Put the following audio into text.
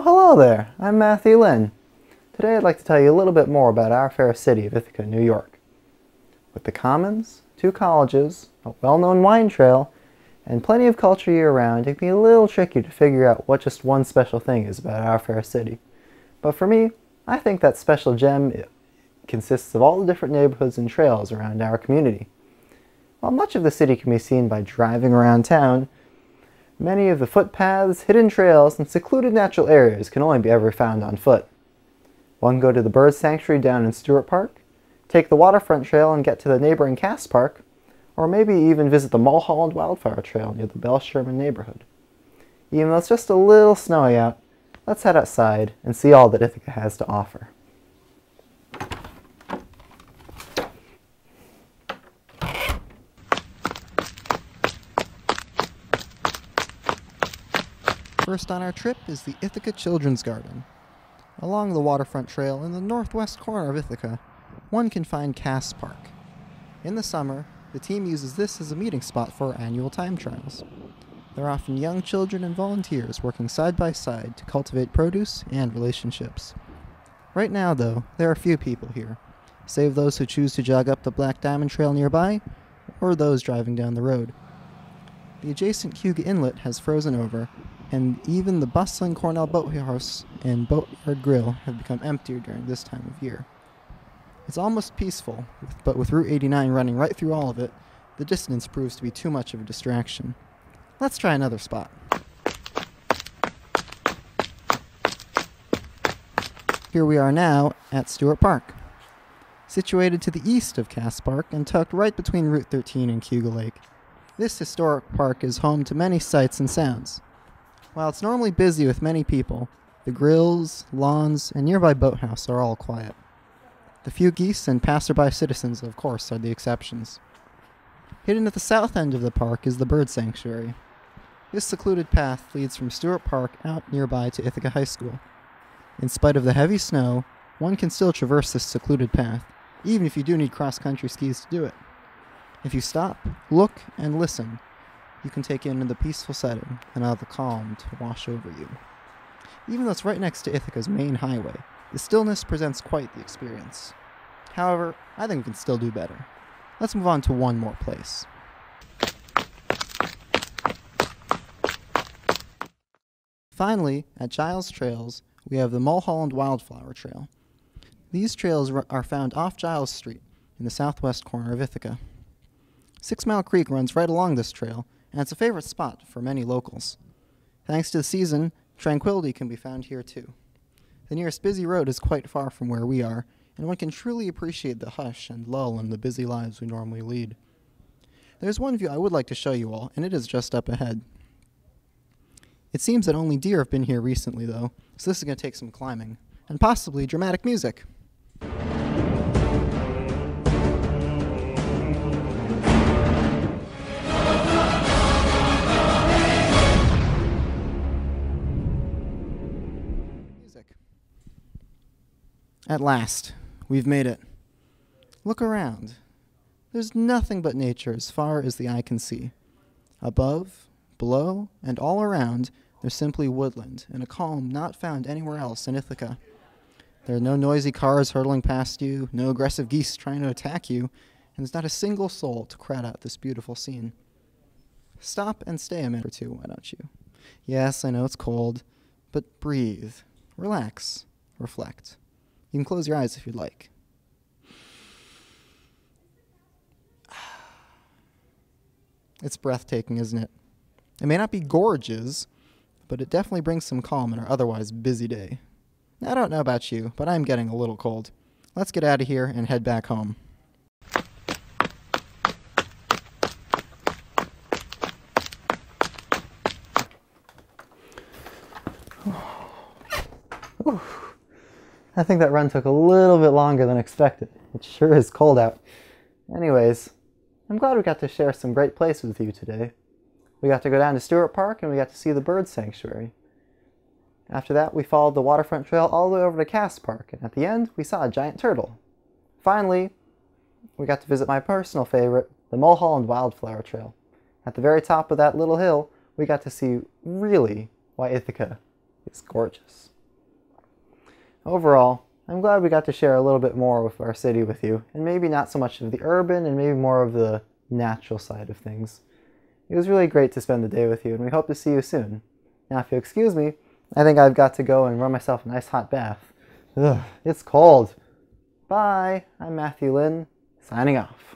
hello there. I'm Matthew Lynn. Today I'd like to tell you a little bit more about our fair city of Ithaca, New York. With the Commons, 2 colleges, a well-known wine trail, and plenty of culture year-round, it can be a little tricky to figure out what just one special thing is about our fair city. But for me, I think that special gem consists of all the different neighborhoods and trails around our community. While much of the city can be seen by driving around town, many of the footpaths, hidden trails, and secluded natural areas can only be ever found on foot. One can go to the bird sanctuary down in Stewart Park, take the waterfront trail and get to the neighboring Cass Park, or maybe even visit the Mulholland Wildflower Trail near the Bell Sherman neighborhood. Even though it's just a little snowy out, let's head outside and see all that Ithaca has to offer. First on our trip is the Ithaca Children's Garden. Along the waterfront trail in the northwest corner of Ithaca, one can find Cass Park. In the summer, the team uses this as a meeting spot for our annual time trials. There are often young children and volunteers working side by side to cultivate produce and relationships. Right now, though, there are few people here, save those who choose to jog up the Black Diamond Trail nearby, or those driving down the road. The adjacent Cayuga Inlet has frozen over, and even the bustling Cornell Boathouse and Boatyard Grill have become emptier during this time of year. It's almost peaceful, but with Route 89 running right through all of it, the distance proves to be too much of a distraction. Let's try another spot. Here we are now at Stewart Park. Situated to the east of Cass Park and tucked right between Route 13 and Cayuga Lake, this historic park is home to many sights and sounds. While it's normally busy with many people, the grills, lawns, and nearby boathouse are all quiet. The few geese and passerby citizens, of course, are the exceptions. Hidden at the south end of the park is the bird sanctuary. This secluded path leads from Stewart Park out nearby to Ithaca High School. In spite of the heavy snow, one can still traverse this secluded path, even if you do need cross-country skis to do it. If you stop, look, and listen, you can take in the peaceful setting and allow the calm to wash over you. Even though it's right next to Ithaca's main highway, the stillness presents quite the experience. However, I think we can still do better. Let's move on to one more place. Finally, at Giles Trails, we have the Mulholland Wildflower Trail. These trails are found off Giles Street in the southwest corner of Ithaca. 6 Mile Creek runs right along this trail, and it's a favorite spot for many locals. Thanks to the season, tranquility can be found here too. The nearest busy road is quite far from where we are, and one can truly appreciate the hush and lull in the busy lives we normally lead. There's one view I would like to show you all, and it is just up ahead. It seems that only deer have been here recently, though, so this is going to take some climbing, and possibly dramatic music. At last, we've made it. Look around. There's nothing but nature as far as the eye can see. Above, below, and all around, there's simply woodland and a calm not found anywhere else in Ithaca. There are no noisy cars hurtling past you, no aggressive geese trying to attack you, and there's not a single soul to crowd out this beautiful scene. Stop and stay a minute or two, why don't you? Yes, I know it's cold, but breathe, relax, reflect. You can close your eyes if you'd like. It's breathtaking, isn't it? It may not be gorgeous, but it definitely brings some calm in our otherwise busy day. Now, I don't know about you, but I'm getting a little cold. Let's get out of here and head back home. I think that run took a little bit longer than expected. It sure is cold out. Anyways, I'm glad we got to share some great places with you today. We got to go down to Stewart Park and we got to see the bird sanctuary. After that, we followed the waterfront trail all the way over to Cass Park, and at the end, we saw a giant turtle. Finally, we got to visit my personal favorite, the Mulholland Wildflower Trail. At the very top of that little hill, we got to see really why Ithaca is gorgeous. Overall, I'm glad we got to share a little bit more with our city with you, and maybe not so much of the urban and maybe more of the natural side of things. It was really great to spend the day with you, and we hope to see you soon. Now, if you'll excuse me, I think I've got to go and run myself a nice hot bath. Ugh, it's cold. Bye, I'm Matthew Lynn, signing off.